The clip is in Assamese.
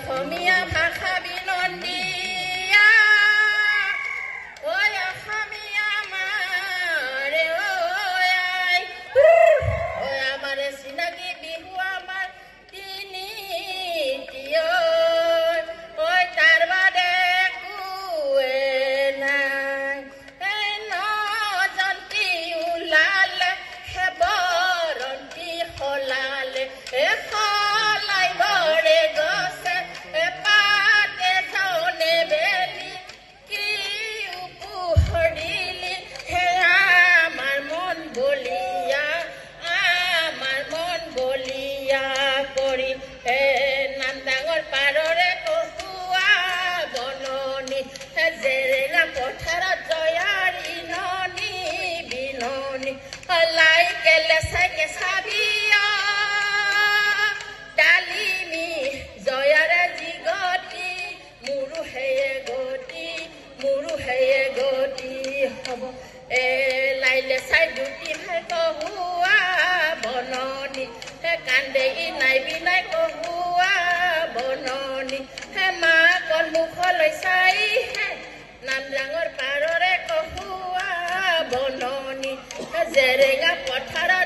অসমীয়া ভাষা বিনন্দীয়া ঐ অসমীয়া মাৰে ঐ আমাৰে চিনাকি বিহু আমাৰ তিনিটি ঐ তাৰ বাদে একোৱে নাই নজন্তি ওলালে হে বৰন্তি সলালে সলাই বৰে গছে পাতে ধনে বেলি কি উপহৰিলি হে আমাৰ মন বলিয়া কৰি নাম ডাঙৰ পাৰৰে কহুৱা বননি জেৰেঙা পথাৰত জয়াৰী ননি বিননি লাই কেলে চাগে চাবিয়া ডালিমি জয়াৰে জিগতি মোৰো হেয়ে গতি হ'ব লাইলে চাই দুটি ভাই কহুৱা বননি কান্দে নাই বিনাই কহুৱা বননি মাকৰ মুখলৈ চাই নাম ডাঙৰ পাৰৰে কহুৱা বননি জেৰেঙা পথাৰত